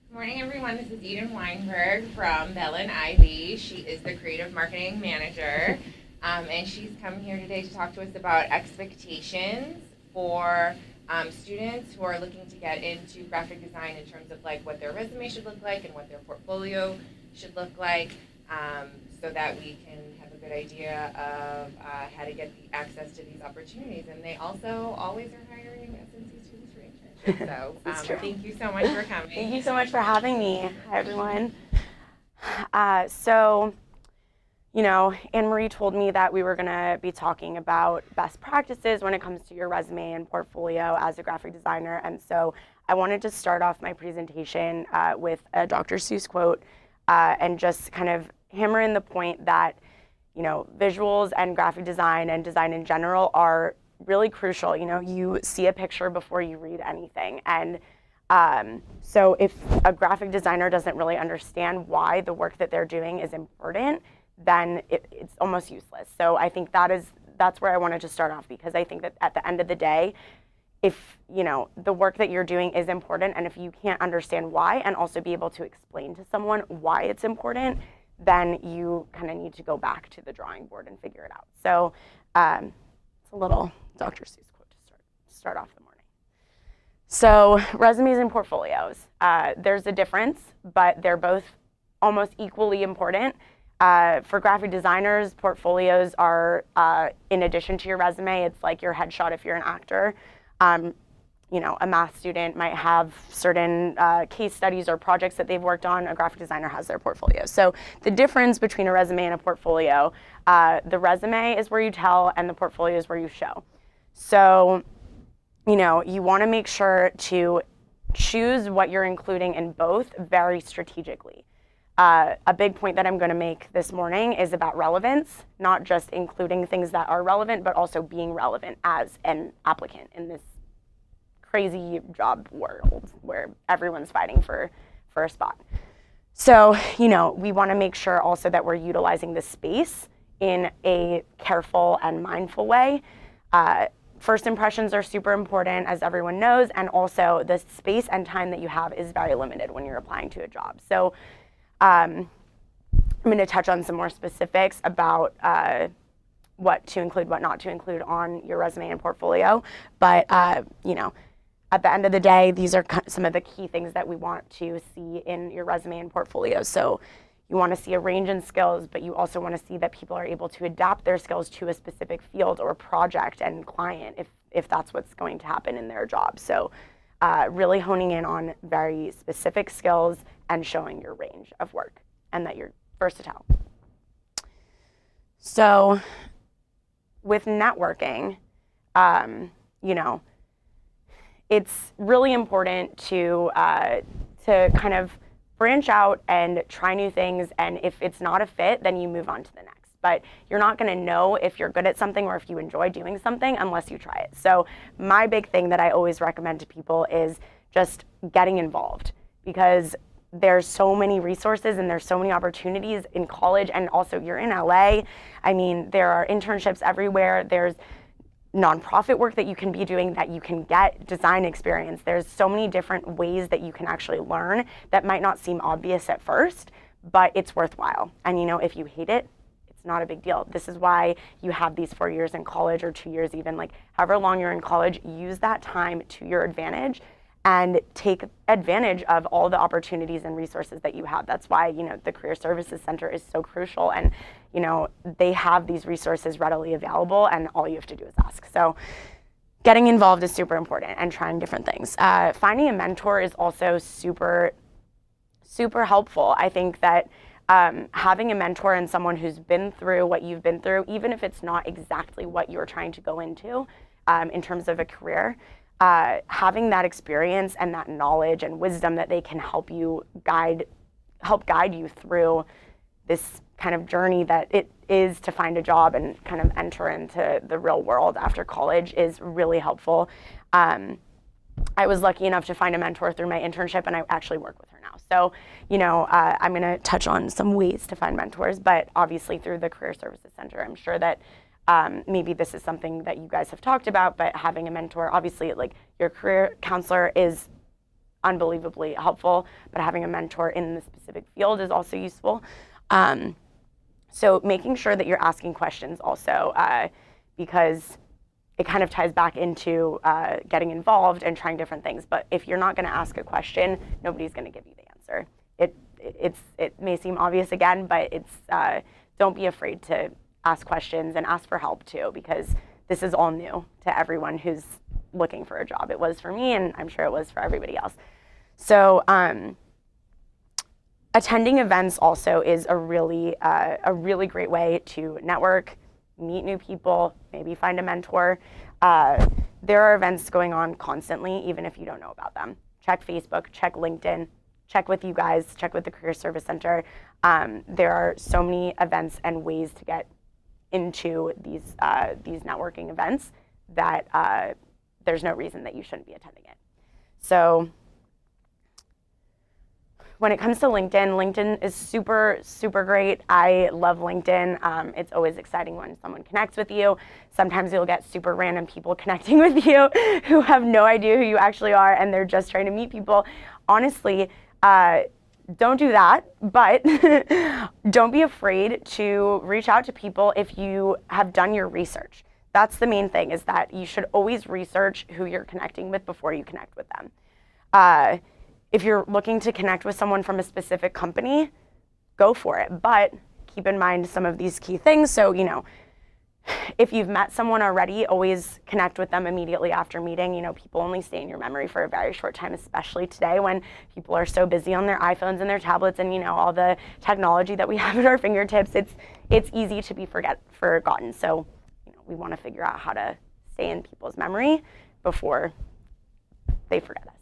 Good morning, everyone. This is Eden Weinberg from Bella and Ivy. She is the creative marketing manager, and she's come here today to talk to us about expectations for students who are looking to get into graphic design in terms of like what their resume should look like and what their portfolio should look like, so that we can have a good idea of how to get the access to these opportunities. And they also always are hiring SNC students for internships. So thank you so much for coming. Thank you so much for having me. Hi, everyone. Anne-Marie told me that we were going to be talking about best practices when it comes to your resume and portfolio as a graphic designer. And so I wanted to start off my presentation with a Dr. Seuss quote and just kind of hammer in the point that, visuals and graphic design and design in general are really crucial. You see a picture before you read anything. And so if a graphic designer doesn't really understand why the work that they're doing is important, then it's almost useless. So I think that's where I wanted to start off, because I think that at the end of the day, if the work that you're doing is important, and if you can't understand why and also be able to explain to someone why it's important, then you kind of need to go back to the drawing board and figure it out. So it's a little Dr. Seuss quote to start off the morning. So resumes and portfolios, there's a difference, but they're both almost equally important. For graphic designers, portfolios are, in addition to your resume, it's like your headshot if you're an actor. A math student might have certain case studies or projects that they've worked on. A graphic designer has their portfolio. So the difference between a resume and a portfolio, the resume is where you tell and the portfolio is where you show. So, you want to make sure to choose what you're including in both very strategically. A big point that I'm going to make this morning is about relevance, not just including things that are relevant, but also being relevant as an applicant in this crazy job world where everyone's fighting for a spot. So, we want to make sure also that we're utilizing the space in a careful and mindful way. First impressions are super important, as everyone knows, and also the space and time that you have is very limited when you're applying to a job. So I'm going to touch on some more specifics about what to include, what not to include on your resume and portfolio. But, at the end of the day, these are some of the key things that we want to see in your resume and portfolio. So you want to see a range in skills, but you also want to see that people are able to adapt their skills to a specific field or project and client if that's what's going to happen in their job. So really honing in on very specific skills and showing your range of work and that you're versatile. So with networking, it's really important to kind of branch out and try new things, and if it's not a fit, then you move on to the next. But you're not going to know if you're good at something or if you enjoy doing something unless you try it. So my big thing that I always recommend to people is just getting involved, because there's so many resources and there's so many opportunities in college, and also you're in LA. I mean, there are internships everywhere. There's nonprofit work that you can be doing that you can get design experience. There's so many different ways that you can actually learn that might not seem obvious at first, but it's worthwhile. And if you hate it, it's not a big deal. This is why you have these 4 years in college, or 2 years even, like however long you're in college, use that time to your advantage and take advantage of all the opportunities and resources that you have. That's why, the Career Services Center is so crucial, and, they have these resources readily available, and all you have to do is ask. So getting involved is super important, and trying different things. Finding a mentor is also super, super helpful. I think that having a mentor and someone who's been through what you've been through, even if it's not exactly what you're trying to go into in terms of a career, having that experience and that knowledge and wisdom that they can help guide you through this kind of journey that it is to find a job and kind of enter into the real world after college is really helpful. I was lucky enough to find a mentor through my internship, and I actually work with her now. So, I'm going to touch on some ways to find mentors, but obviously through the Career Services Center. I'm sure that maybe this is something that you guys have talked about, but having a mentor, obviously, like your career counselor is unbelievably helpful, but having a mentor in the specific field is also useful. So making sure that you're asking questions also, because it kind of ties back into getting involved and trying different things. But if you're not going to ask a question, nobody's going to give you the answer. It may seem obvious again, but don't be afraid to ask questions and ask for help too, because this is all new to everyone who's looking for a job. It was for me, and I'm sure it was for everybody else. So attending events also is a really great way to network, meet new people, maybe find a mentor. There are events going on constantly, even if you don't know about them. Check Facebook, check LinkedIn, check with you guys, check with the Career Service Center. There are so many events and ways to get into these networking events that there's no reason that you shouldn't be attending it. So when it comes to LinkedIn is super, super great. I love LinkedIn. It's always exciting when someone connects with you. Sometimes you'll get super random people connecting with you who have no idea who you actually are, and they're just trying to meet people. Honestly, don't do that, but don't be afraid to reach out to people if you have done your research. That's the main thing, is that you should always research who you're connecting with before you connect with them. If you're looking to connect with someone from a specific company, go for it, but keep in mind some of these key things. So, if you've met someone already, always connect with them immediately after meeting. People only stay in your memory for a very short time, especially today when people are so busy on their iPhones and their tablets and, all the technology that we have at our fingertips. It's easy to be forgotten. So, we want to figure out how to stay in people's memory before they forget us.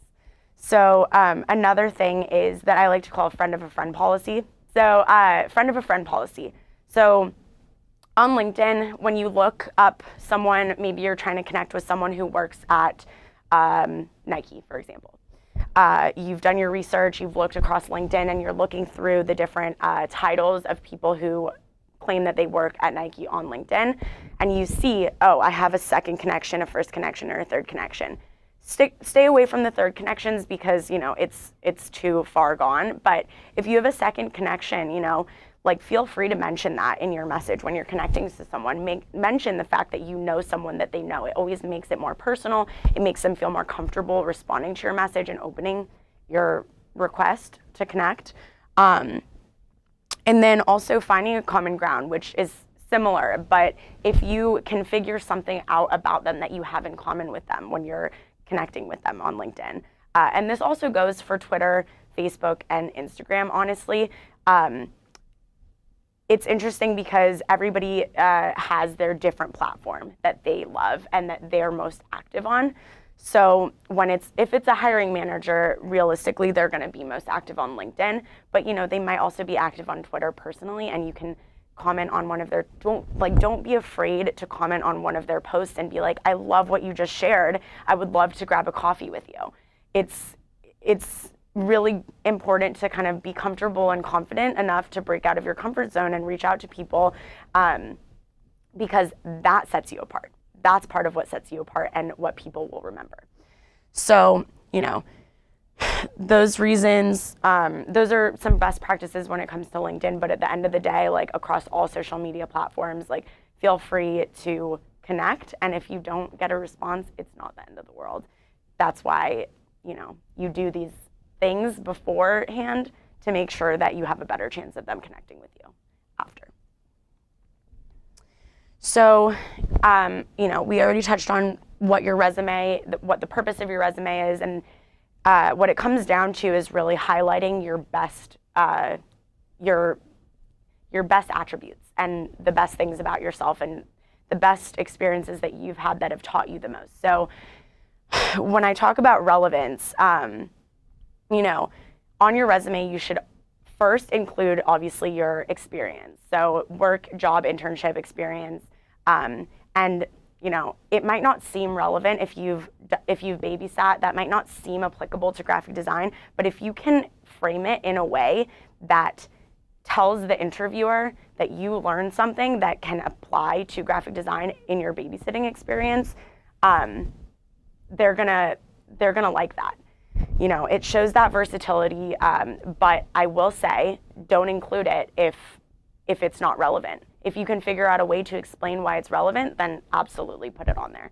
So another thing is that I like to call a friend of a friend policy. So friend of a friend policy. So on LinkedIn, when you look up someone, maybe you're trying to connect with someone who works at Nike, for example. You've done your research, you've looked across LinkedIn, and you're looking through the different titles of people who claim that they work at Nike on LinkedIn, and you see, oh, I have a second connection, a first connection, or a third connection. Stay away from the third connections because, it's too far gone. But if you have a second connection, feel free to mention that in your message when you're connecting to someone. Mention the fact that you know someone that they know. It always makes it more personal. It makes them feel more comfortable responding to your message and opening your request to connect. And then also finding a common ground, which is similar, but if you can figure something out about them that you have in common with them when you're connecting with them on LinkedIn. And this also goes for Twitter, Facebook, and Instagram, honestly. It's interesting because everybody has their different platform that they love and that they're most active on. So if it's a hiring manager, realistically, they're going to be most active on LinkedIn, but they might also be active on Twitter personally, and you can comment on one of their, don't be afraid to comment on one of their posts and be like, I love what you just shared. I would love to grab a coffee with you. It's really important to kind of be comfortable and confident enough to break out of your comfort zone and reach out to people, because that sets you apart. That's part of what sets you apart and what people will remember. So, those reasons, those are some best practices when it comes to LinkedIn, but at the end of the day, across all social media platforms, feel free to connect. And if you don't get a response, it's not the end of the world. That's why, you do these things beforehand to make sure that you have a better chance of them connecting with you after. So, we already touched on what your resume, what the purpose of your resume is, and what it comes down to is really highlighting your best attributes and the best things about yourself and the best experiences that you've had that have taught you the most. So when I talk about relevance, on your resume, you should first include obviously your experience. So work, job, internship experience, and it might not seem relevant if you've babysat. That might not seem applicable to graphic design, but if you can frame it in a way that tells the interviewer that you learned something that can apply to graphic design in your babysitting experience, they're gonna like that. it shows that versatility, but I will say don't include it if it's not relevant. If you can figure out a way to explain why it's relevant, then absolutely put it on there.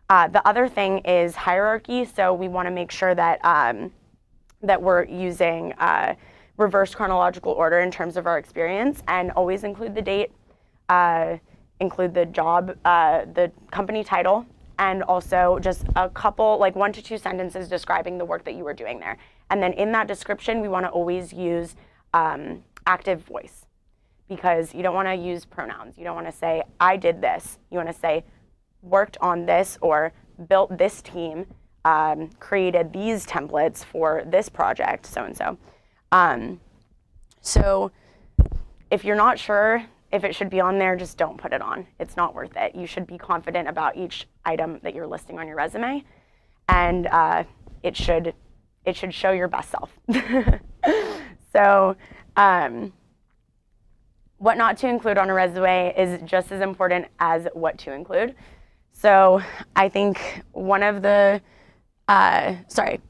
The other thing is hierarchy. So we want to make sure that that we're using reverse chronological order in terms of our experience, and always include the date, include the job, the company title, and also just a couple, like 1 to 2 sentences describing the work that you were doing there. And then in that description, we want to always use active voice, because you don't want to use pronouns. You don't want to say, I did this. You want to say, worked on this, or built this team, created these templates for this project, so-and-so. So if you're not sure if it should be on there, just don't put it on. It's not worth it. You should be confident about each item that you're listing on your resume, and it should show your best self. So what not to include on a resume is just as important as what to include. So I think one of the,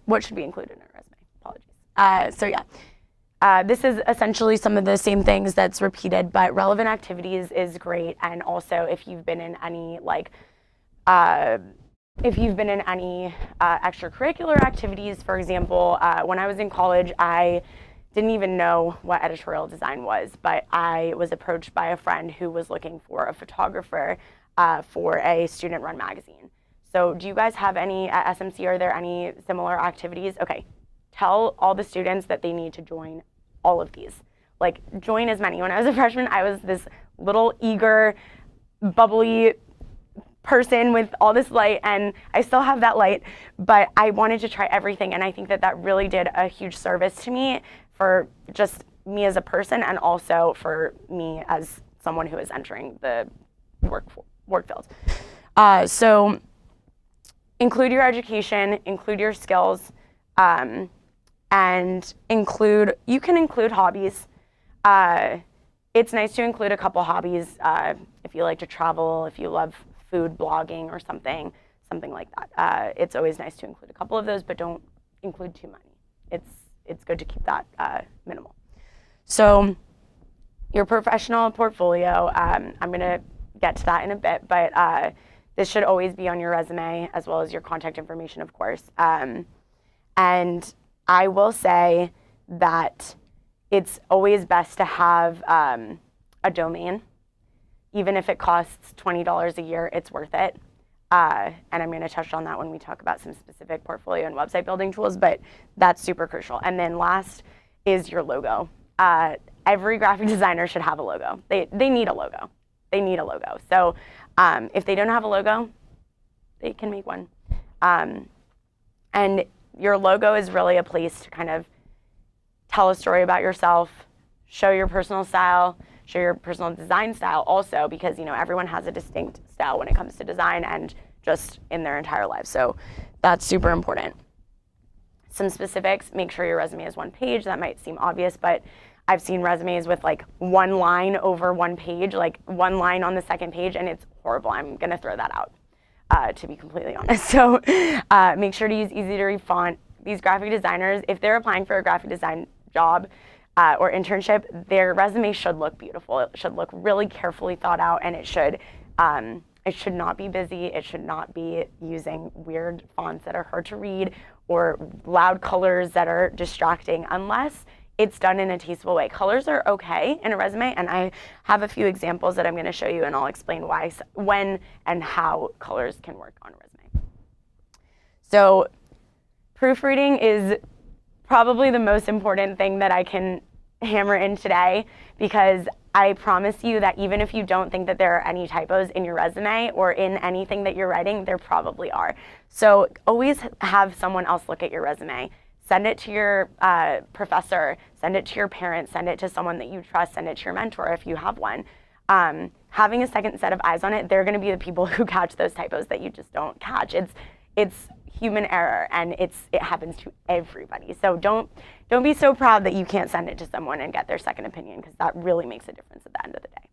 what should be included in a resume? Apologies. This is essentially some of the same things that's repeated, but relevant activities is great. And also if you've been in any extracurricular activities, for example, when I was in college, I didn't even know what editorial design was, but I was approached by a friend who was looking for a photographer for a student-run magazine. So do you guys have any, at SMC, are there any similar activities? Okay, tell all the students that they need to join all of these. Like, join as many. When I was a freshman, I was this little eager, bubbly person with all this light, and I still have that light, but I wanted to try everything, and I think that really did a huge service to me, for just me as a person, and also for me as someone who is entering the work field. So include your education, include your skills, and you can include hobbies. It's nice to include a couple hobbies if you like to travel, if you love food blogging or something like that. It's always nice to include a couple of those, but don't include too many. It's good to keep that minimal. So your professional portfolio, I'm going to get to that in a bit, but this should always be on your resume, as well as your contact information, of course. And I will say that it's always best to have a domain. Even if it costs $20 a year, it's worth it. And I'm going to touch on that when we talk about some specific portfolio and website building tools, but that's super crucial. And then last is your logo. Every graphic designer should have a logo. They need a logo. They need a logo. So if they don't have a logo, they can make one. And your logo is really a place to kind of tell a story about yourself, show your personal style, show your personal design style also, because everyone has a distinct style when it comes to design and just in their entire lives. So that's super important. Some specifics: make sure your resume is one page. That might seem obvious, but I've seen resumes with like one line over one page, like one line on the second page, and it's horrible. I'm gonna throw that out, to be completely honest. So make sure to use easy to read font. These graphic designers, if they're applying for a graphic design job or internship, their resume should look beautiful. It should look really carefully thought out, and it should not be busy. It should not be using weird fonts that are hard to read or loud colors that are distracting, unless it's done in a tasteful way. Colors are okay in a resume, and I have a few examples that I'm going to show you, and I'll explain why, when, and how colors can work on a resume. So proofreading is probably the most important thing that I can hammer in today, because I promise you that even if you don't think that there are any typos in your resume or in anything that you're writing, there probably are. So always have someone else look at your resume. Send it to your professor, send it to your parents, send it to someone that you trust, send it to your mentor if you have one. Having a second set of eyes on it, they're going to be the people who catch those typos that you just don't catch. It's human error, and it happens to everybody. So don't be so proud that you can't send it to someone and get their second opinion, because that really makes a difference at the end of the day.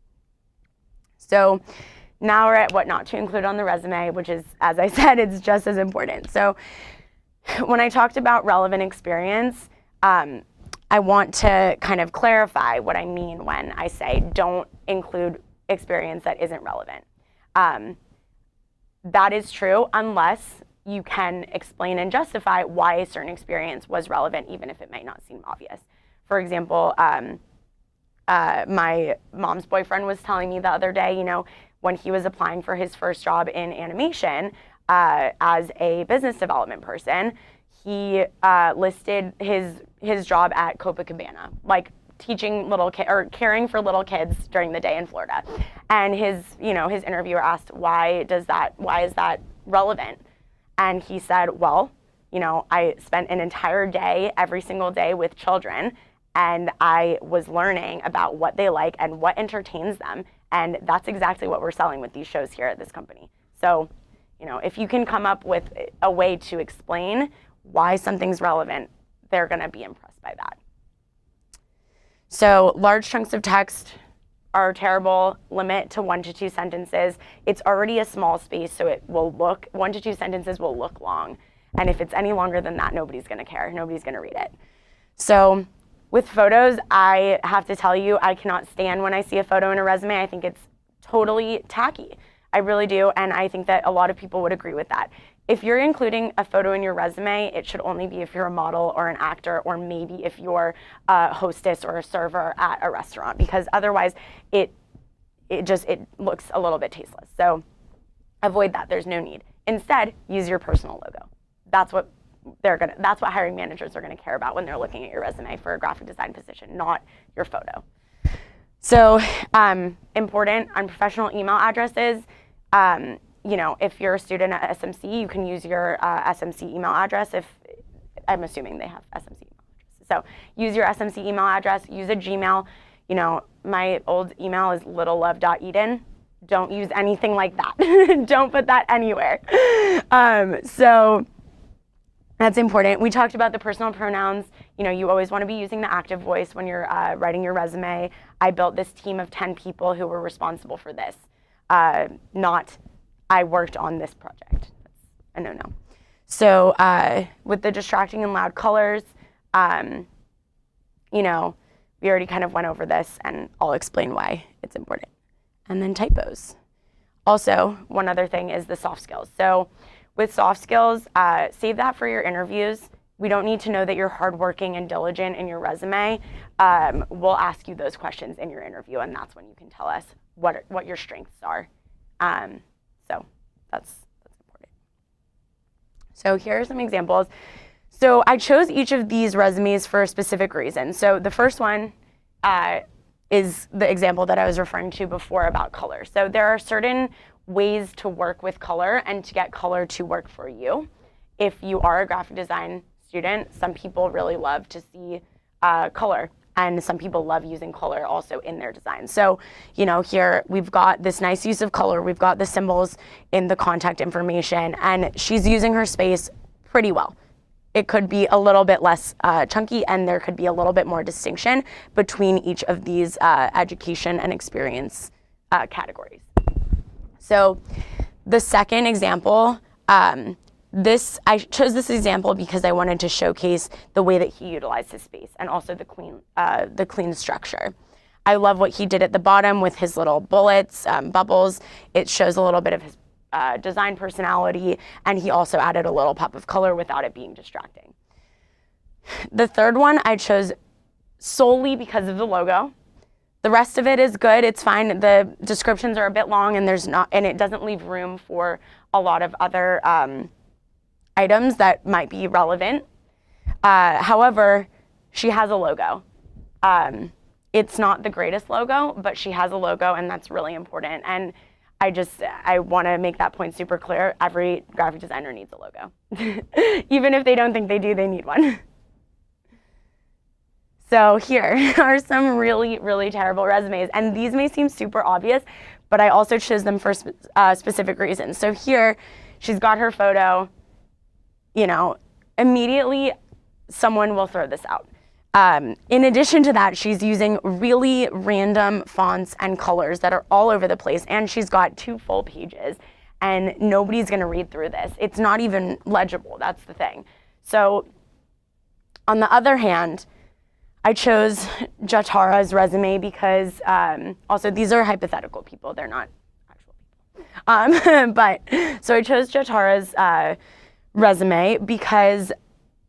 So now we're at what not to include on the resume, which is, as I said, it's just as important. So when I talked about relevant experience, I want to kind of clarify what I mean when I say don't include experience that isn't relevant. That is true unless you can explain and justify why a certain experience was relevant, even if it might not seem obvious. For example, my mom's boyfriend was telling me the other day, you know, when he was applying for his first job in animation as a business development person, he listed his job at Copacabana, like teaching little kids or caring for little kids during the day in Florida. And his interviewer asked, why is that relevant? And he said, well, you know, I spent an entire day every single day with children, and I was learning about what they like and what entertains them. And that's exactly what we're selling with these shows here at this company. So, you know, if you can come up with a way to explain why something's relevant, they're going to be impressed by that. So large chunks of text are terrible. Limit to 1 to 2 sentences. It's already a small space, so it will look, 1 to 2 sentences will look long. And if it's any longer than that, nobody's going to care. Nobody's going to read it. So with photos, I have to tell you, I cannot stand when I see a photo in a resume. I think it's totally tacky. I really do, and I think that a lot of people would agree with that. If you're including a photo in your resume, it should only be if you're a model or an actor, or maybe if you're a hostess or a server at a restaurant, because otherwise it looks a little bit tasteless. So avoid that. There's no need. Instead, use your personal logo. That's what hiring managers are going to care about when they're looking at your resume for a graphic design position, not your photo. So important, unprofessional email addresses. You know, if you're a student at SMC, you can use your SMC email address. I'm assuming they have SMC email addresses. So use your SMC email address, use a Gmail. You know, my old email is littlelove.eden. Don't use anything like that. Don't put that anywhere. So that's important. We talked about the personal pronouns. You know, you always want to be using the active voice when you're writing your resume. I built this team of 10 people who were responsible for this. Not, I worked on this project. That's a no-no. So with the distracting and loud colors, you know, we already kind of went over this, and I'll explain why it's important. And then typos. Also, one other thing is the soft skills. So with soft skills, save that for your interviews. We don't need to know that you're hardworking and diligent in your resume. We'll ask you those questions in your interview, and that's when you can tell us what your strengths are. So that's important. So here are some examples. So I chose each of these resumes for a specific reason. So the first one is the example that I was referring to before about color. So there are certain ways to work with color and to get color to work for you. If you are a graphic design student, some people really love to see color, and some people love using color also in their design. So, you know, here we've got this nice use of color. We've got the symbols in the contact information, and she's using her space pretty well. It could be a little bit less chunky, and there could be a little bit more distinction between each of these education and experience categories. So the second example, I chose this example because I wanted to showcase the way that he utilized his space and also the clean structure. I love what he did at the bottom with his little bullets, bubbles. It shows a little bit of his design personality, and he also added a little pop of color without it being distracting. The third one I chose solely because of the logo. The rest of it is good. It's fine. The descriptions are a bit long, and it doesn't leave room for a lot of other items that might be relevant. However, she has a logo. It's not the greatest logo, but she has a logo, and that's really important. And I want to make that point super clear. Every graphic designer needs a logo. Even if they don't think they do, they need one. So here are some really, really terrible resumes. And these may seem super obvious, but I also chose them for specific reasons. So here, she's got her photo. You know, immediately someone will throw this out. In addition to that, she's using really random fonts and colors that are all over the place, and she's got 2 full pages, and nobody's going to read through this. It's not even legible. That's the thing. So on the other hand, I chose Jatara's resume because also these are hypothetical people, they're not actual people. But so I chose Jatara's resume because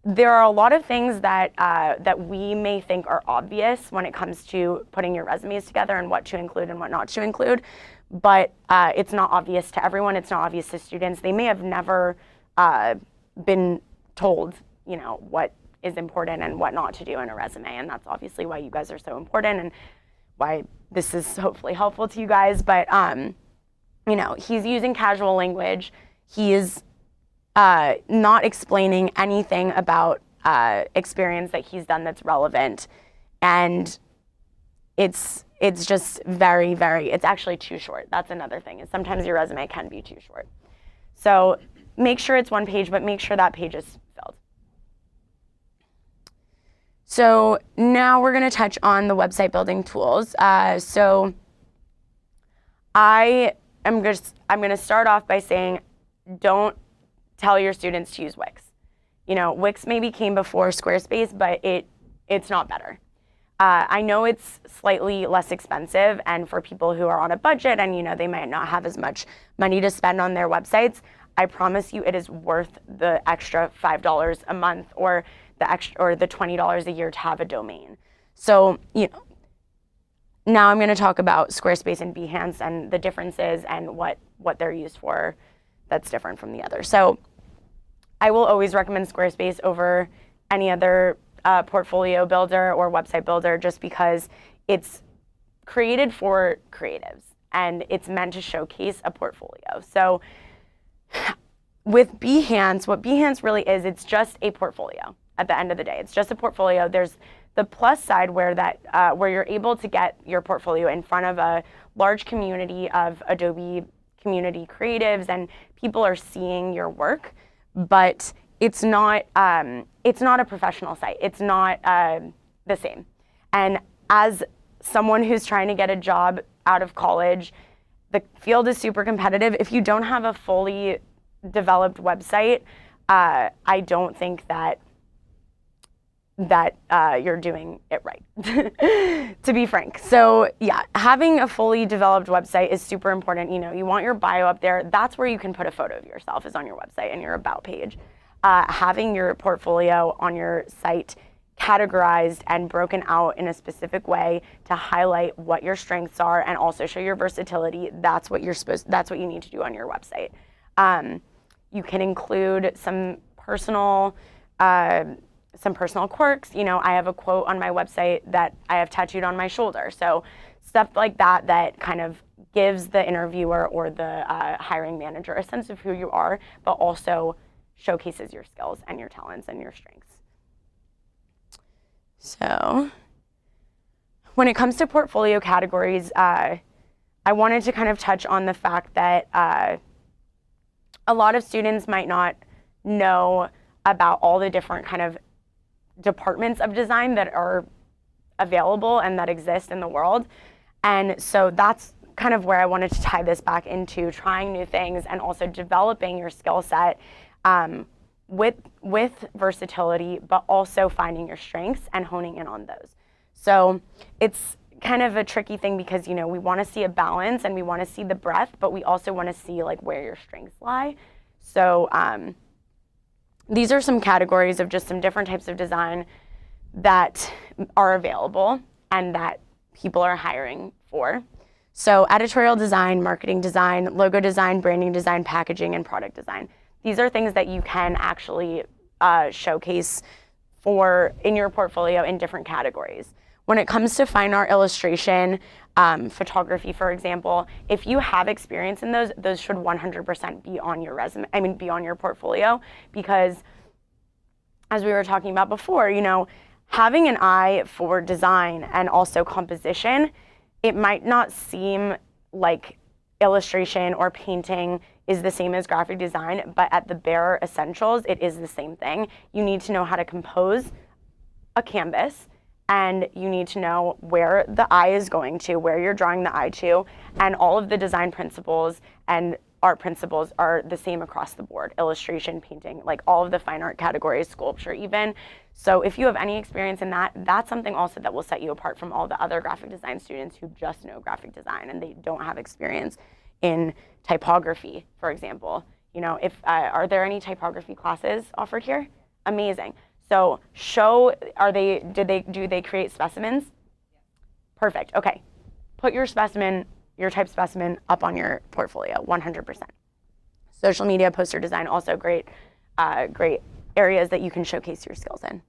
there are a lot of things that we may think are obvious when it comes to putting your resumes together and what to include and what not to include, but it's not obvious to everyone. It's not obvious to students. They may have never been told, what is important and what not to do in a resume, and that's obviously why you guys are so important and why this is hopefully helpful to you guys. But he's using casual language. He is not explaining anything about experience that he's done that's relevant, and it's just very, very, it's actually too short. That's another thing, is sometimes your resume can be too short. So make sure it's one page, but make sure that page is filled. So now we're going to touch on the website building tools. So I'm going to start off by saying, don't tell your students to use Wix. Wix maybe came before Squarespace, but it's not better. I know it's slightly less expensive, and for people who are on a budget and they might not have as much money to spend on their websites, I promise you it is worth the extra $5 a month or the $20 a year to have a domain. So now I'm going to talk about Squarespace and Behance and the differences and what they're used for that's different from the other. So I will always recommend Squarespace over any other portfolio builder or website builder, just because it's created for creatives and it's meant to showcase a portfolio. So with Behance, what Behance really is, it's just a portfolio at the end of the day. It's just a portfolio. There's the plus side where you're able to get your portfolio in front of a large community of Adobe community creatives, and people are seeing your work, but it's not a professional site. It's not the same. And as someone who's trying to get a job out of college, the field is super competitive. If you don't have a fully developed website, I don't think that you're doing it right, to be frank. So yeah, having a fully developed website is super important. You want your bio up there. That's where you can put a photo of yourself, is on your website and your about page. Having your portfolio on your site categorized and broken out in a specific way to highlight what your strengths are and also show your versatility, that's what you need to do on your website. You can include some personal quirks. I have a quote on my website that I have tattooed on my shoulder. So stuff like that kind of gives the interviewer or the hiring manager a sense of who you are, but also showcases your skills and your talents and your strengths. So when it comes to portfolio categories, I wanted to kind of touch on the fact that a lot of students might not know about all the different kind of departments of design that are available and that exist in the world. And so that's kind of where I wanted to tie this back into trying new things and also developing your skill set with versatility, but also finding your strengths and honing in on those. So it's kind of a tricky thing because, we want to see a balance and we want to see the breadth, but we also want to see where your strengths lie. So these are some categories of just some different types of design that are available and that people are hiring for. So editorial design, marketing design, logo design, branding design, packaging, and product design. These are things that you can actually showcase in your portfolio in different categories. When it comes to fine art, illustration, photography, for example, if you have experience in those should 100% be on your resume, be on your portfolio, because as we were talking about before, having an eye for design and also composition, it might not seem like illustration or painting is the same as graphic design, but at the bare essentials, it is the same thing. You need to know how to compose a canvas, and you need to know where the eye is going to, where you're drawing the eye to, and all of the design principles and art principles are the same across the board: illustration, painting, like all of the fine art categories, sculpture even. So if you have any experience in that, that's something also that will set you apart from all the other graphic design students who just know graphic design and they don't have experience in typography, for example. You know, if are there any typography classes offered here? Amazing. So do they create specimens? Perfect. Okay. Put your specimen, your type specimen, up on your portfolio, 100%. Social media, poster design, also great areas that you can showcase your skills in.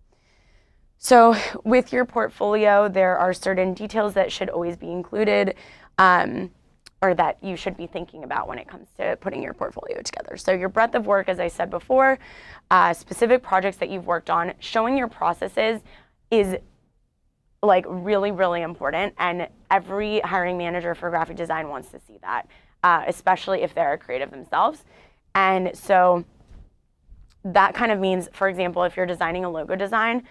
So with your portfolio, there are certain details that should always be included, or that you should be thinking about when it comes to putting your portfolio together. So your breadth of work, as I said before, specific projects that you've worked on, showing your processes is like really, really important. And every hiring manager for graphic design wants to see that, especially if they're creative themselves. And so that kind of means, for example, if you're designing a logo design,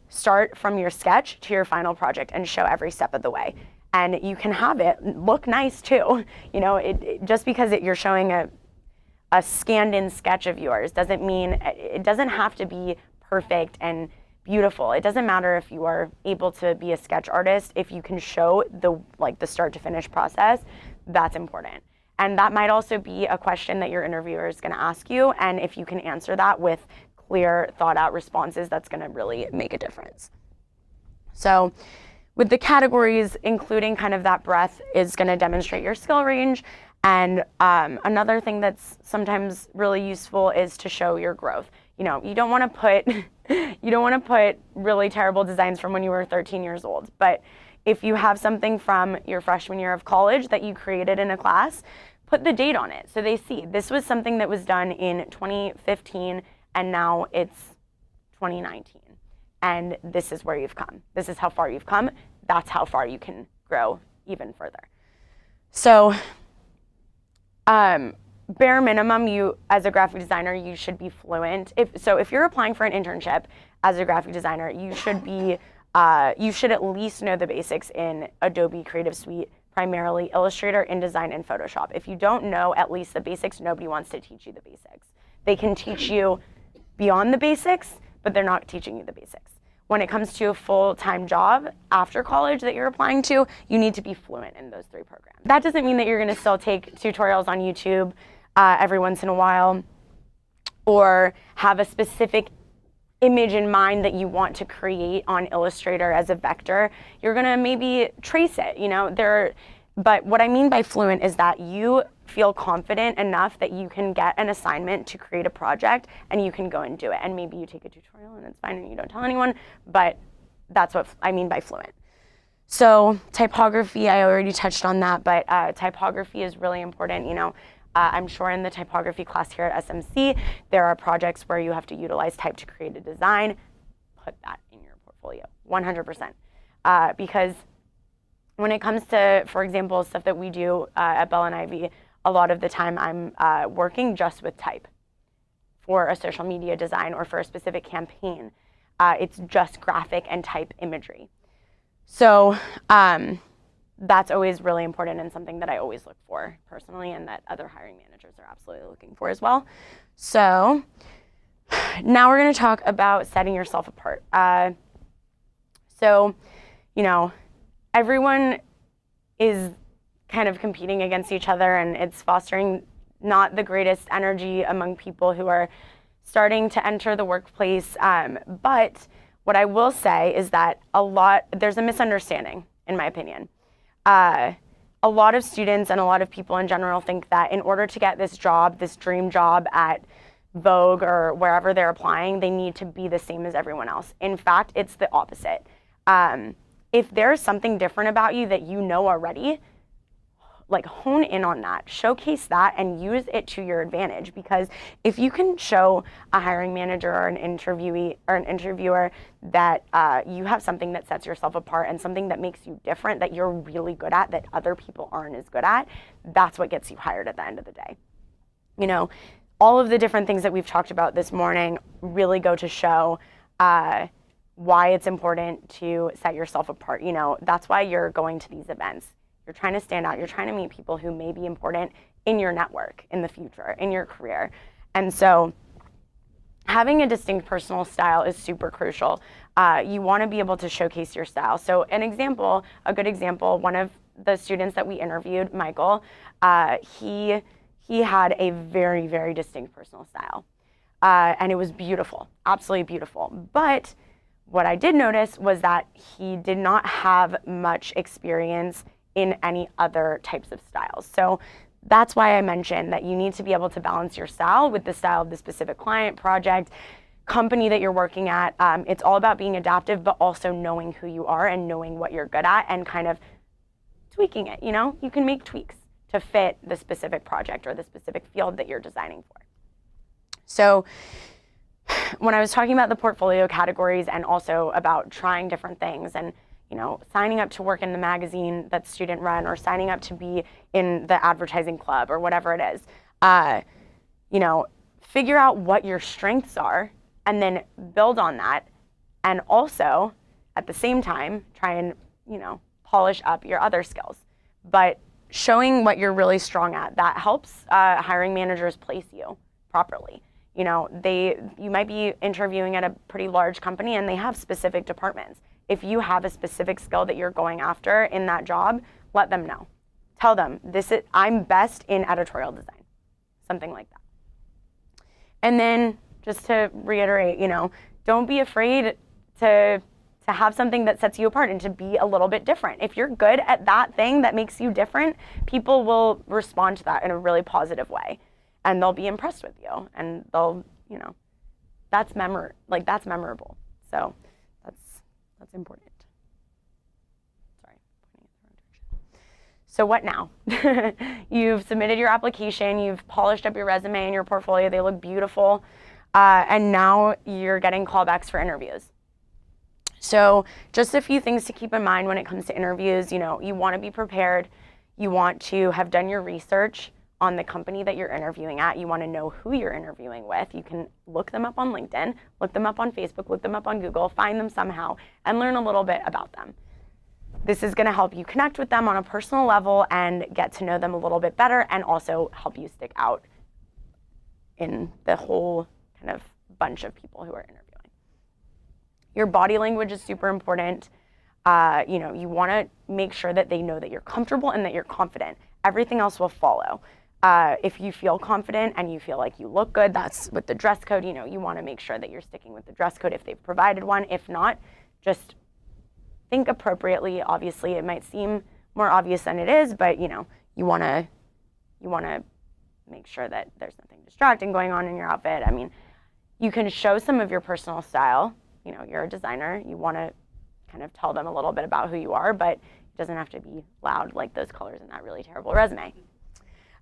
start from your sketch to your final project and show every step of the way. And you can have it look nice too. You know, just because you're showing a scanned-in sketch of yours doesn't mean, it doesn't have to be perfect and beautiful. It doesn't matter if you are able to be a sketch artist. If you can show the start to finish process, that's important. And that might also be a question that your interviewer is going to ask you. And if you can answer that with clear, thought-out responses, that's going to really make a difference. So with the categories, including kind of that breadth is going to demonstrate your skill range. And another thing that's sometimes really useful is to show your growth. You know, you don't want to put really terrible designs from when you were 13 years old. But if you have something from your freshman year of college that you created in a class, put the date on it so they see this was something that was done in 2015 and now it's 2019. And this is where you've come. This is how far you've come. That's how far you can grow even further. So bare minimum, you as a graphic designer, you should be fluent. If you're applying for an internship as a graphic designer, you should at least know the basics in Adobe Creative Suite, primarily Illustrator, InDesign, and Photoshop. If you don't know at least the basics, nobody wants to teach you the basics. They can teach you beyond the basics, but they're not teaching you the basics. When it comes to a full-time job after college that you're applying to, you need to be fluent in those 3 programs. That doesn't mean that you're going to still take tutorials on YouTube every once in a while, or have a specific image in mind that you want to create on Illustrator as a vector. You're going to maybe trace it, you know. But what I mean by fluent is that you feel confident enough that you can get an assignment to create a project and you can go and do it. And maybe you take a tutorial and it's fine and you don't tell anyone, but that's what I mean by fluent. So typography, I already touched on that, but typography is really important. You know, I'm sure in the typography class here at SMC, there are projects where you have to utilize type to create a design. Put that in your portfolio, 100%. Because when it comes to, for example, stuff that we do at Bell and Ivy, a lot of the time I'm working just with type for a social media design or for a specific campaign. It's just graphic and type imagery. So that's always really important and something that I always look for personally and that other hiring managers are absolutely looking for as well. So now we're going to talk about setting yourself apart. So, you know, everyone is kind of competing against each other and it's fostering not the greatest energy among people who are starting to enter the workplace. But what I will say is that there's a misunderstanding, in my opinion. A lot of students and a lot of people in general think that in order to get this job, this dream job at Vogue or wherever they're applying, they need to be the same as everyone else. In fact, it's the opposite. If there's something different about you that you know already, like hone in on that, showcase that and use it to your advantage. Because if you can show a hiring manager or an interviewee or an interviewer that you have something that sets yourself apart and something that makes you different, that you're really good at, that other people aren't as good at, that's what gets you hired at the end of the day. You know, all of the different things that we've talked about this morning really go to show why it's important to set yourself apart. You know, that's why you're going to these events. You're trying to stand out. You're trying to meet people who may be important in your network in the future, in your career. And so having a distinct personal style is super crucial. You want to be able to showcase your style. So a good example, one of the students that we interviewed, Michael, he had a very, very distinct personal style. And it was beautiful, absolutely beautiful. But what I did notice was that he did not have much experience in any other types of styles. So that's why I mentioned that you need to be able to balance your style with the style of the specific client, project, company that you're working at. It's all about being adaptive, but also knowing who you are and knowing what you're good at and kind of tweaking it. You can make tweaks to fit the specific project or the specific field that you're designing for. So when I was talking about the portfolio categories and also about trying different things and signing up to work in the magazine that's student run or signing up to be in the advertising club or whatever it is, figure out what your strengths are and then build on that. And also at the same time, try and, polish up your other skills. But showing what you're really strong at, that helps hiring managers place you properly. You might be interviewing at a pretty large company and they have specific departments. If you have a specific skill that you're going after in that job, let them know. Tell them, I'm best in editorial design, something like that. And then just to reiterate, don't be afraid to have something that sets you apart and to be a little bit different. If you're good at that thing that makes you different, people will respond to that in a really positive way. And they'll be impressed with you, and they'll, that's memorable. So that's important. Sorry, pointing in the wrong direction. So what now? You've submitted your application, you've polished up your resume and your portfolio, they look beautiful, and now you're getting callbacks for interviews. So just a few things to keep in mind when it comes to interviews. You want to be prepared. You want to have done your research on the company that you're interviewing at. You want to know who you're interviewing with. You can look them up on LinkedIn, look them up on Facebook, look them up on Google, find them somehow, and learn a little bit about them. This is going to help you connect with them on a personal level and get to know them a little bit better, and also help you stick out in the whole kind of bunch of people who are interviewing. Your body language is super important. You want to make sure that they know that you're comfortable and that you're confident. Everything else will follow. If you feel confident and you feel like you look good, that's with the dress code. You want to make sure that you're sticking with the dress code if they've provided one. If not, just think appropriately. Obviously, it might seem more obvious than it is, but you want to make sure that there's nothing distracting going on in your outfit. I mean, you can show some of your personal style. You're a designer. You want to kind of tell them a little bit about who you are, but it doesn't have to be loud like those colors in that really terrible resume.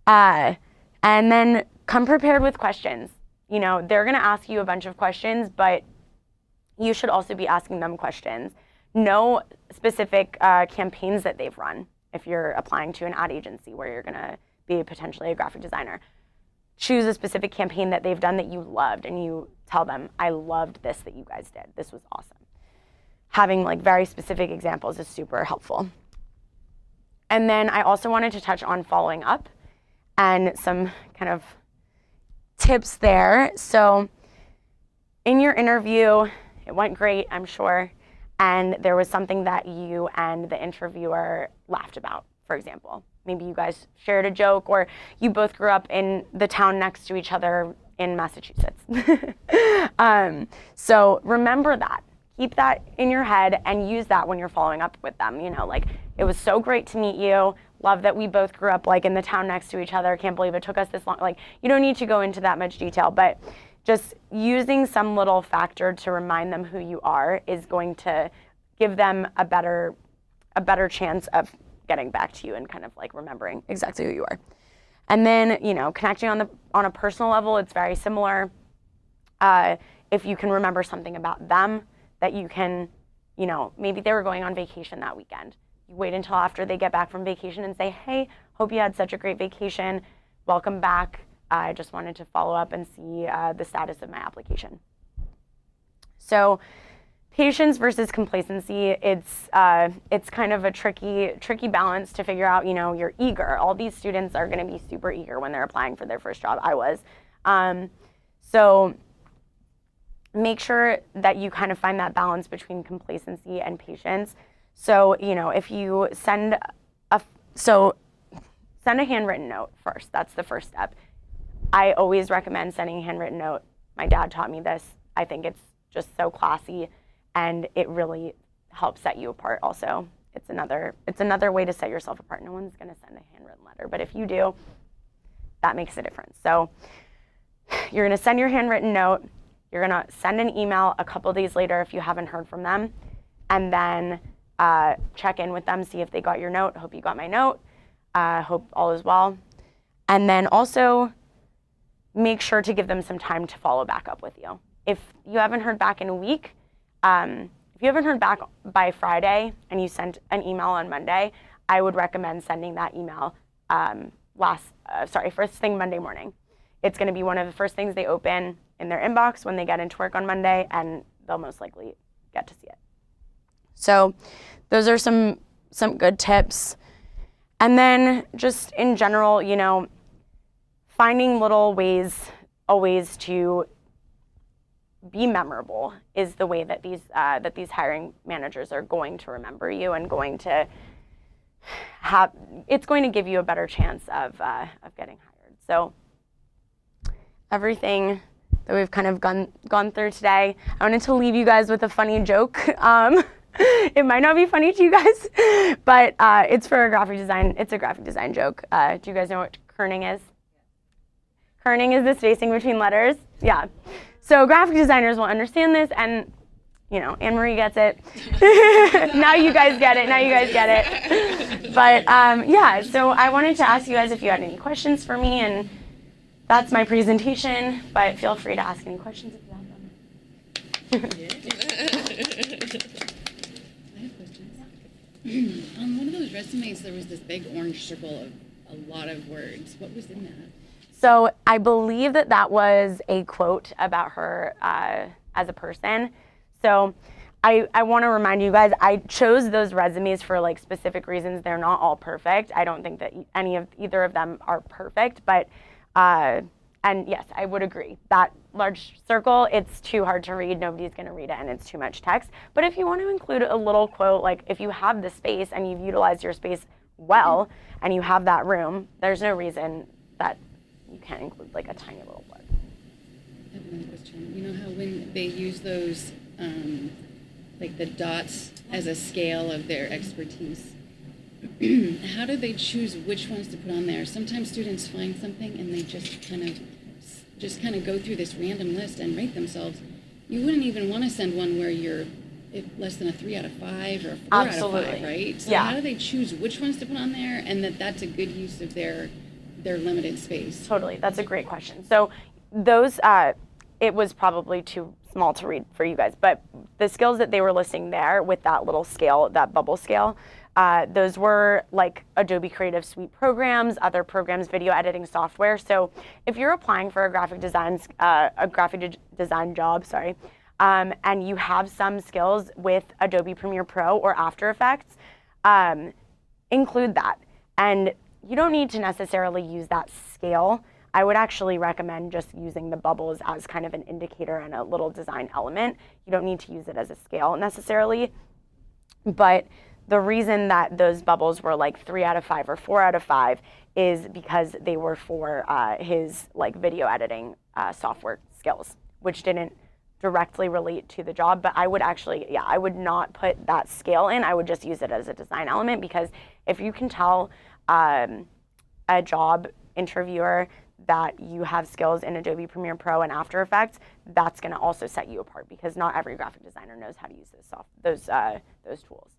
And then come prepared with questions. They're going to ask you a bunch of questions, but you should also be asking them questions. Know specific campaigns that they've run if you're applying to an ad agency where you're going to be potentially a graphic designer. Choose a specific campaign that they've done that you loved, and you tell them, I loved this that you guys did. This was awesome. Having very specific examples is super helpful. And then I also wanted to touch on following up and some kind of tips there. So in your interview, it went great, I'm sure, and there was something that you and the interviewer laughed about, for example. Maybe you guys shared a joke, or you both grew up in the town next to each other in Massachusetts. So remember that. Keep that in your head and use that when you're following up with them. It was so great to meet you. Love that we both grew up in the town next to each other. Can't believe it took us this long. You don't need to go into that much detail, but just using some little factor to remind them who you are is going to give them a better chance of getting back to you and kind of remembering exactly who you are. And then, connecting on a personal level, it's very similar. If you can remember something about them that you can, maybe they were going on vacation that weekend. You wait until after they get back from vacation and say, hey, hope you had such a great vacation. Welcome back. I just wanted to follow up and see the status of my application. So patience versus complacency, it's kind of a tricky balance to figure out. You're eager. All these students are going to be super eager when they're applying for their first job. I was. So make sure that you kind of find that balance between complacency and patience. So, if you send a handwritten note first. That's the first step. I always recommend sending a handwritten note. My dad taught me this. I think it's just so classy, and it really helps set you apart also. It's another way to set yourself apart. No one's going to send a handwritten letter, but if you do, that makes a difference. So you're going to send your handwritten note. You're going to send an email a couple days later if you haven't heard from them, and then check in with them, see if they got your note. Hope you got my note. Hope all is well. And then also make sure to give them some time to follow back up with you. If you haven't heard back in a week, if you haven't heard back by Friday and you sent an email on Monday, I would recommend sending that email first thing Monday morning. It's going to be one of the first things they open in their inbox when they get into work on Monday, and they'll most likely get to see it. So those are some good tips. And then just in general, finding little ways always to be memorable is the way that these hiring managers are going to remember you and it's going to give you a better chance of getting hired. So everything that we've kind of gone through today, I wanted to leave you guys with a funny joke. It might not be funny to you guys, but it's for a graphic design. It's a graphic design joke. Do you guys know what kerning is? Kerning is the spacing between letters. Yeah. So graphic designers will understand this, and Anne-Marie gets it. Now you guys get it. But yeah, so I wanted to ask you guys if you had any questions for me, and that's my presentation, but feel free to ask any questions if you have them. I have questions. On one of those resumes, there was this big orange circle of a lot of words. What was in that? So I believe that was a quote about her as a person. So I want to remind you guys, I chose those resumes for specific reasons. They're not all perfect. I don't think that either of them are perfect, but and yes, I would agree. That large circle, it's too hard to read. Nobody's going to read it, and it's too much text. But if you want to include a little quote, if you have the space and you've utilized your space well, and you have that room, there's no reason that you can't include a tiny little word. I have another question. You know how when they use those, the dots as a scale of their expertise, how do they choose which ones to put on there? Sometimes students find something and they just kind of go through this random list and rate themselves. You wouldn't even want to send one where you're less than a 3 out of 5 or a 4 Absolutely. out of 5, right? So yeah. How do they choose which ones to put on there, and that's a good use of their limited space? Totally, that's a great question. So those, it was probably too small to read for you guys, but the skills that they were listing there with that little scale, that bubble scale, those were Adobe Creative Suite programs, other programs, video editing software. So if you're applying for a graphic design job, and you have some skills with Adobe Premiere Pro or After Effects, include that. And you don't need to necessarily use that scale. I would actually recommend just using the bubbles as kind of an indicator and a little design element. You don't need to use it as a scale necessarily. But the reason that those bubbles were 3 out of 5 or 4 out of 5 is because they were for his video editing software skills, which didn't directly relate to the job. But I would actually, I would not put that scale in. I would just use it as a design element, because if you can tell a job interviewer that you have skills in Adobe Premiere Pro and After Effects, that's going to also set you apart, because not every graphic designer knows how to use those tools.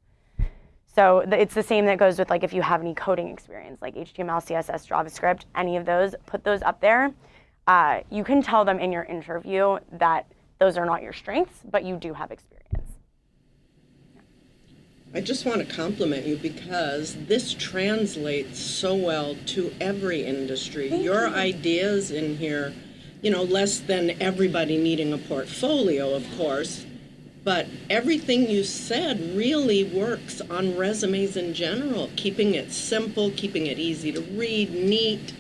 So it's the same that goes with if you have any coding experience, like HTML, CSS, JavaScript, any of those, put those up there. You can tell them in your interview that those are not your strengths, but you do have experience. I just want to compliment you, because this translates so well to every industry. Your ideas in here, less than everybody needing a portfolio, of course, But everything you said really works on resumes in general, keeping it simple, keeping it easy to read, neat,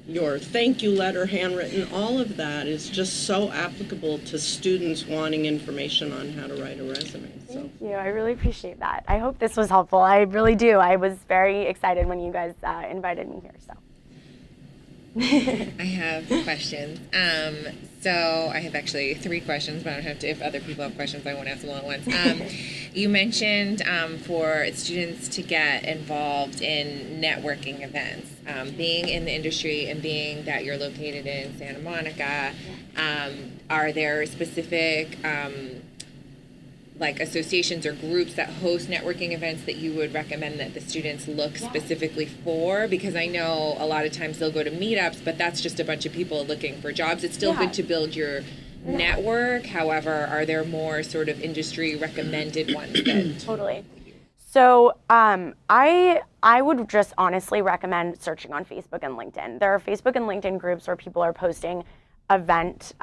your thank you letter handwritten, all of that is just so applicable to students wanting information on how to write a resume. So. Thank you. I really appreciate that. I hope this was helpful. I really do. I was very excited when you guys invited me here. So. I have questions. So I have actually 3 questions, but I don't have to. If other people have questions, I won't ask them all at once. You mentioned for students to get involved in networking events. Being in the industry and being that you're located in Santa Monica, are there specific like associations or groups that host networking events that you would recommend that the students look specifically for? Because I know a lot of times they'll go to meetups, but that's just a bunch of people looking for jobs. It's still good to build your network. However, are there more sort of industry recommended ones that Totally. So I would just honestly recommend searching on Facebook and LinkedIn. There are Facebook and LinkedIn groups where people are posting event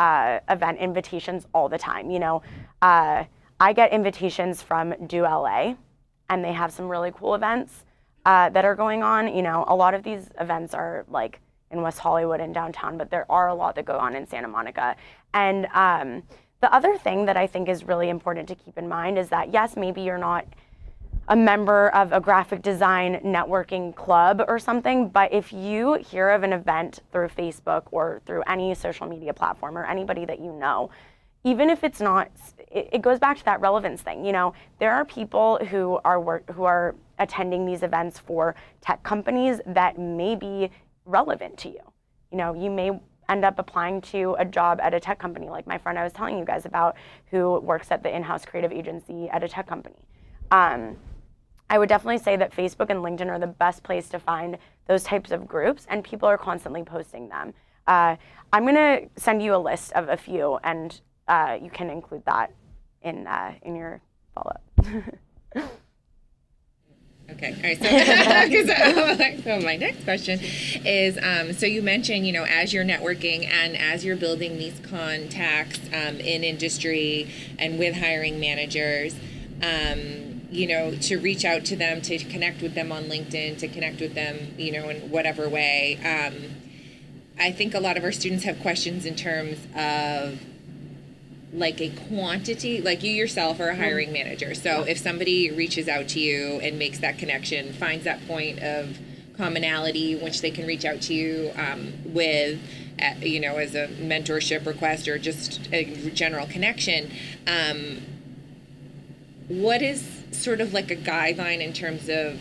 invitations all the time. You know, I get invitations from Do LA, and they have some really cool events that are going on. You know, a lot of these events are like in West Hollywood and downtown, but there are a lot that go on in Santa Monica. And the other thing that I think is really important to keep in mind is that, yes, maybe you're not a member of a graphic design networking club or something, but if you hear of an event through Facebook or through any social media platform or anybody that you know, even if it's not, it goes back to that relevance thing. You know, there are people who are attending these events for tech companies that may be relevant to you. You know, you may end up applying to a job at a tech company, like my friend I was telling you guys about, who works at the in-house creative agency at a tech company. I would definitely say that Facebook and LinkedIn are the best place to find those types of groups, and people are constantly posting them. I'm going to send you a list of a few, and you can include that in your follow-up. Okay, all right, so my next question is, so you mentioned, you know, as you're networking and as you're building these contacts in industry and with hiring managers, you know, to reach out to them, to connect with them on LinkedIn, to connect with them, you know, in whatever way. I think a lot of our students have questions in terms of like a quantity, like you yourself are a hiring manager. So if somebody reaches out to you and makes that connection, finds that point of commonality, which they can reach out to you with, you know, as a mentorship request or just a general connection, what is sort of like a guideline in terms of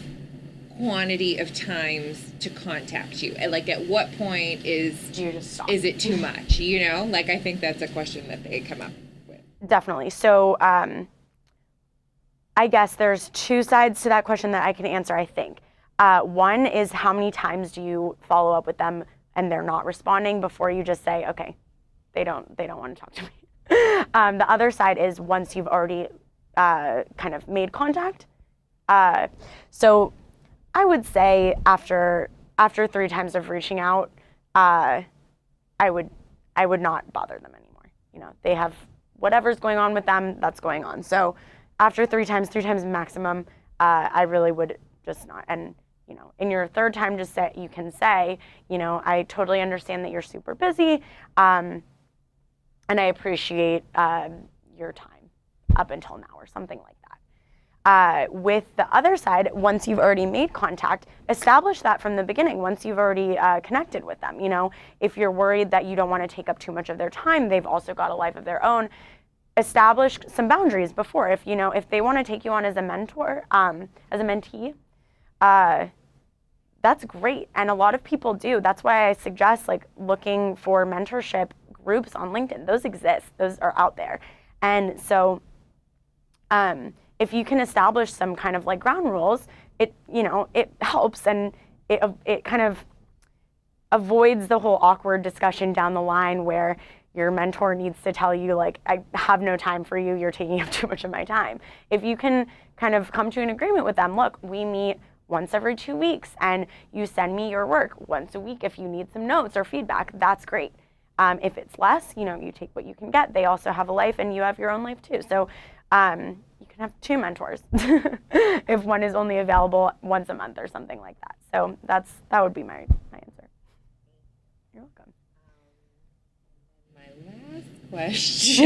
quantity of times to contact you? Like at what point is it too much? You know, like I think that's a question that they come up with. Definitely. So I guess there's 2 sides to that question that I can answer, I think. One is how many times do you follow up with them and they're not responding before you just say, okay, they don't want to talk to me. The other side is once you've already kind of made contact. So I would say after 3 times of reaching out, I would not bother them anymore. You know, they have whatever's going on with them, that's going on. So after 3 times maximum, I really would just not. And you know, in your 3rd time, you can say, you know, I totally understand that you're super busy, and I appreciate your time up until now, or something like that. With the other side, once you've already made contact, establish that from the beginning, once you've already connected with them. You know, if you're worried that you don't want to take up too much of their time, they've also got a life of their own, establish some boundaries before. If, you know, if they want to take you on as a mentor, as a mentee, that's great. And a lot of people do. That's why I suggest like looking for mentorship groups on LinkedIn. Those exist. Those are out there. And so if you can establish some kind of like ground rules, it, you know, it helps, and it kind of avoids the whole awkward discussion down the line where your mentor needs to tell you like, I have no time for you, you're taking up too much of my time. If you can kind of come to an agreement with them, look, we meet once every 2 weeks and you send me your work once a week if you need some notes or feedback, that's great. If it's less, you know, you take what you can get. They also have a life and you have your own life too. So You can have 2 mentors if one is only available once a month or something like that. So that would be my answer. You're welcome. My last question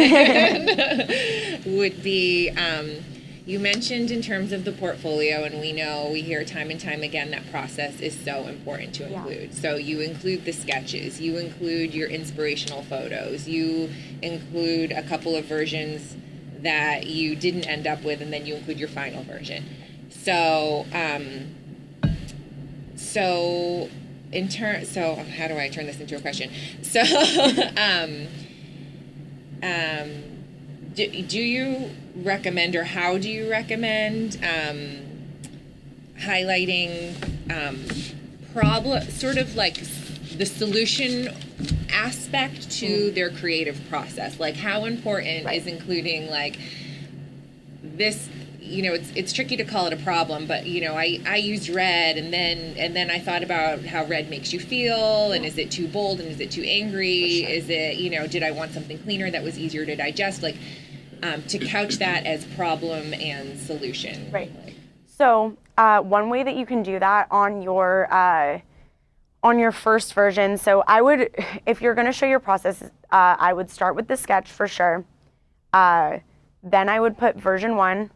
would be, you mentioned in terms of the portfolio, and we hear time and time again that process is so important to include. Yeah. So you include the sketches, you include your inspirational photos, you include a couple of versions that you didn't end up with, and then you include your final version. So, so how do I turn this into a question? So, do you recommend, or how do you recommend highlighting sort of like the solution aspect to their creative process? Like, how important is including like this? It's tricky to call it a problem, but I used red, and then I thought about how red makes you feel, and is it too bold, and is it too angry? Sure. Is it, did I want something cleaner that was easier to digest? Like, to couch that as problem and solution. Right. So one way that you can do that on your first version, so I would, if you're going to show your process, I would start with the sketch for sure. Then I would put version 1,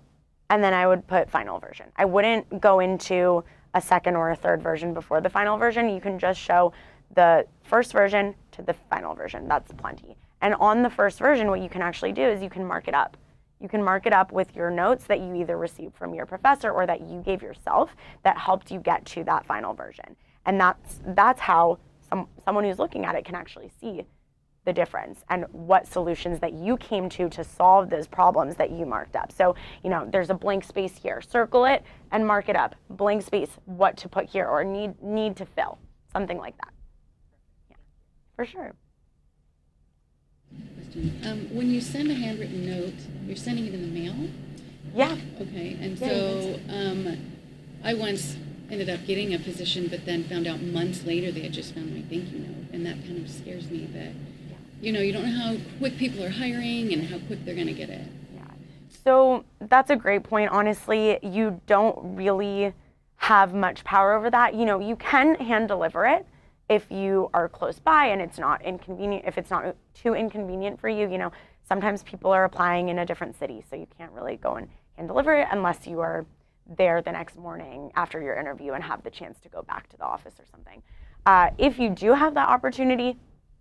and then I would put final version. I wouldn't go into a second or a third version before the final version. You can just show the first version to the final version. That's plenty. And on the first version, what you can actually do is you can mark it up. You can mark it up with your notes that you either received from your professor or that you gave yourself that helped you get to that final version. And that's how someone who's looking at it can actually see the difference and what solutions that you came to solve those problems that you marked up. So, there's a blank space here. Circle it and mark it up. Blank space, what to put here or need to fill, something like that. Yeah, for sure. Question. When you send a handwritten note, you're sending it in the mail? Yeah. Okay, and so I once ended up getting a position, but then found out months later they had just found my thank you note, and that kind of scares me that, you don't know how quick people are hiring and how quick they're going to get it. Yeah. So that's a great point. Honestly, you don't really have much power over that. You can hand deliver it if you are close by and it's not inconvenient, if it's not too inconvenient for you. Sometimes people are applying in a different city, so you can't really go and hand deliver it unless you are there the next morning after your interview and have the chance to go back to the office or something. If you do have that opportunity,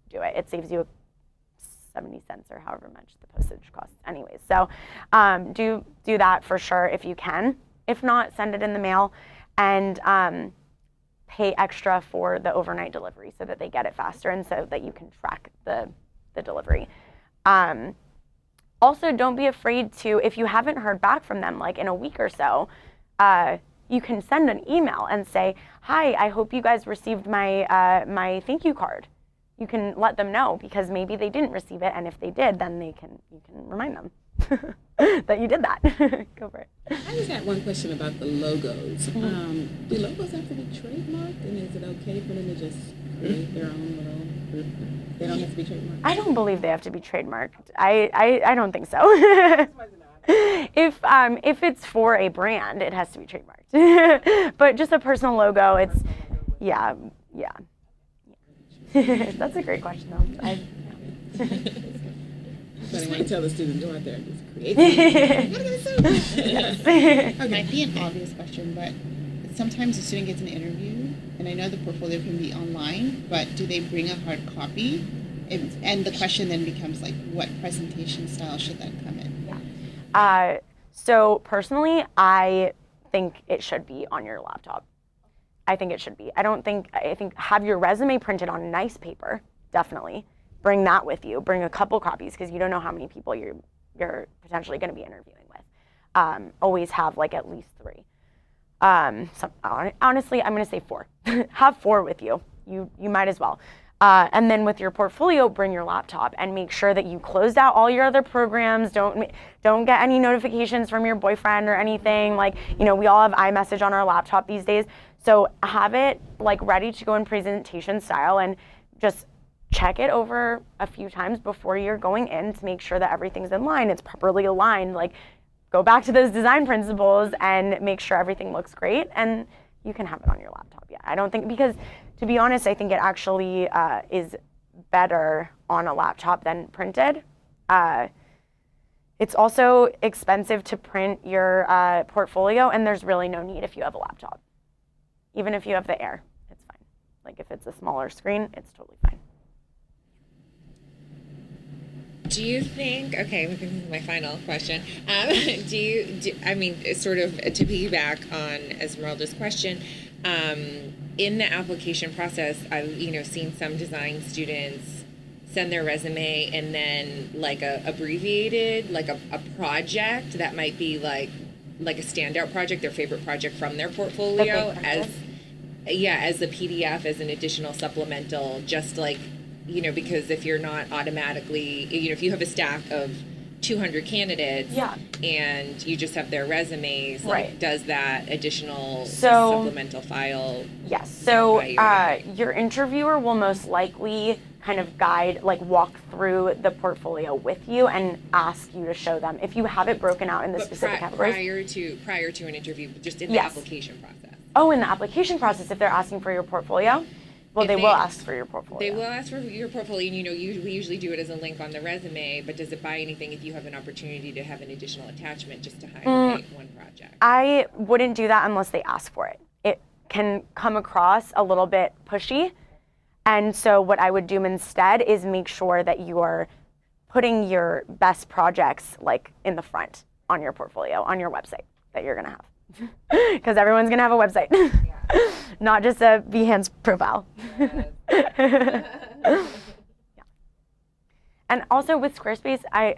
do it. It saves you 70 cents or however much the postage costs anyways. So do that for sure if you can. If not, send it in the mail and pay extra for the overnight delivery so that they get it faster and so that you can track the delivery. Also, don't be afraid to, if you haven't heard back from them like in a week or so, you can send an email and say, hi, I hope you guys received my my thank you card. You can let them know because maybe they didn't receive it, and if they did, then you can remind them that you did that. Go for it. I just had one question about the logos. Do logos have to be trademarked, and is it okay for them to just create their own little? They don't have to be trademarked. I don't believe they have to be trademarked. I don't think so. If it's for a brand, it has to be trademarked. But just a personal logo, it's yeah. That's a great question, though. But I want to tell the students, go out there and just create something. It might be an obvious question, but sometimes a student gets an interview, and I know the portfolio can be online, but do they bring a hard copy? And the question then becomes like, what presentation style should that come in? Yeah. So personally, I think it should be on your laptop. I think it should be. I think have your resume printed on nice paper, definitely. Bring that with you. Bring a couple copies because you don't know how many people you're potentially going to be interviewing with. Always have like at least 3. Honestly, I'm going to say 4. Have 4 with you. You might as well. And then with your portfolio, bring your laptop and make sure that you closed out all your other programs. Don't get any notifications from your boyfriend or anything. Like, we all have iMessage on our laptop these days. So have it like ready to go in presentation style and just check it over a few times before you're going in to make sure that everything's in line. It's properly aligned. Like, go back to those design principles and make sure everything looks great, and you can have it on your laptop. Yeah, I don't think, because to be honest, I think it actually is better on a laptop than printed. It's also expensive to print your portfolio, and there's really no need if you have a laptop. Even if you have the Air, it's fine. Like if it's a smaller screen, it's totally fine. Do you think, okay, this is my final question. I mean, sort of to piggyback on Esmeralda's question, in the application process, I've seen some design students send their resume and then like a abbreviated, like a project that might be like a standout project, their favorite project from their portfolio as a PDF, as an additional supplemental, just like, because if you're not automatically, if you have a stack of 200 candidates and you just have their resumes, like, does that additional supplemental file? Yes. So your interviewer will most likely kind of walk through the portfolio with you and ask you to show them if you have it broken out in the specific categories. Prior to an interview, just in the application process. Oh, in the application process, if they're asking for your portfolio. Well, they will ask for your portfolio. They will ask for your portfolio, and we usually do it as a link on the resume, but does it buy anything if you have an opportunity to have an additional attachment just to highlight one project? I wouldn't do that unless they ask for it. It can come across a little bit pushy, and so what I would do instead is make sure that you are putting your best projects like in the front on your portfolio, on your website that you're gonna have. Because everyone's gonna have a website. Not just a Behance profile. Yeah. And also with Squarespace, I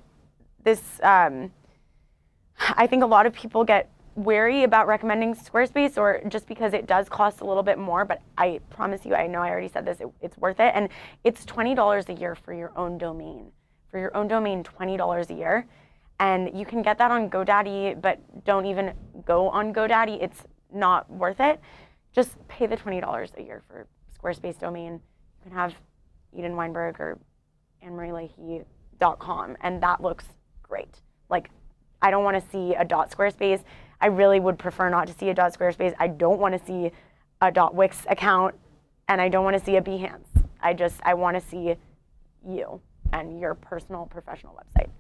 think a lot of people get wary about recommending Squarespace, or just because it does cost a little bit more, but I promise you, I know I already said this, it's worth it. And it's $20 a year for your own domain. For your own domain, $20 a year. And you can get that on GoDaddy, but don't even go on GoDaddy. It's not worth it. Just pay the $20 a year for Squarespace domain. You can have Eden Weinberg or AnnMarieLeahy.com, and that looks great. Like, I don't want to see a .squarespace. I really would prefer not to see a .squarespace. I don't want to see a .wix account, and I don't want to see a Behance. I want to see you and your personal professional website.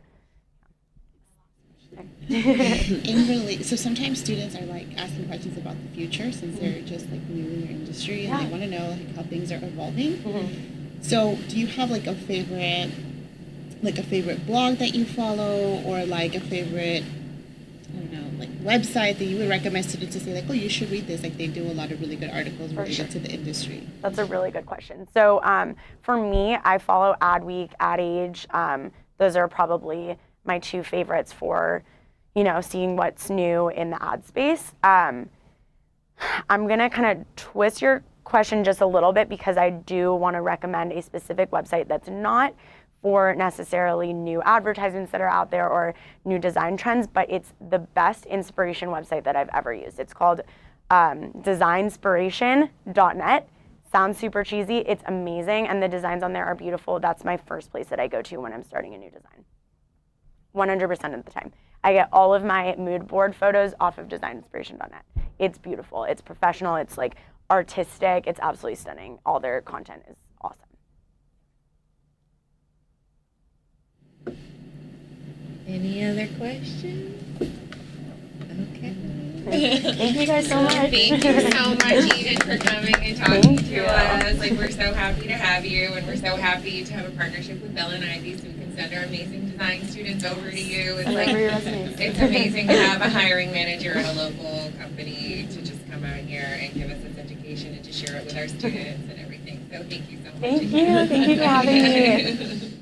So sometimes students are like asking questions about the future since they're just like new in their industry and they want to know like how things are evolving. So do you have like a favorite blog that you follow, or like a favorite, I don't know, like website that you would recommend students to say like, oh, you should read this? Like they do a lot of really good articles related to the industry. That's a really good question. So for me, I follow Adweek, Ad Age. Those are probably my two favorites for, seeing what's new in the ad space. I'm gonna kind of twist your question just a little bit, because I do want to recommend a specific website that's not for necessarily new advertisements that are out there or new design trends, but it's the best inspiration website that I've ever used. It's called designspiration.net. Sounds super cheesy. It's amazing, and the designs on there are beautiful. That's my first place that I go to when I'm starting a new design. 100% of the time. I get all of my mood board photos off of designspiration.net. It's beautiful. It's professional. It's like artistic. It's absolutely stunning. All their content is awesome. Any other questions? Okay. Thank you guys so much. Thank you so much, Eden, for coming and talking to us. Like, we're so happy to have you, and we're so happy to have a partnership with Bell and Ivy, so we can send our amazing design students over to you. It's like, it's amazing to have a hiring manager at a local company to just come out here and give us this education and to share it with our students and everything. So thank you so much. Thank you for having me.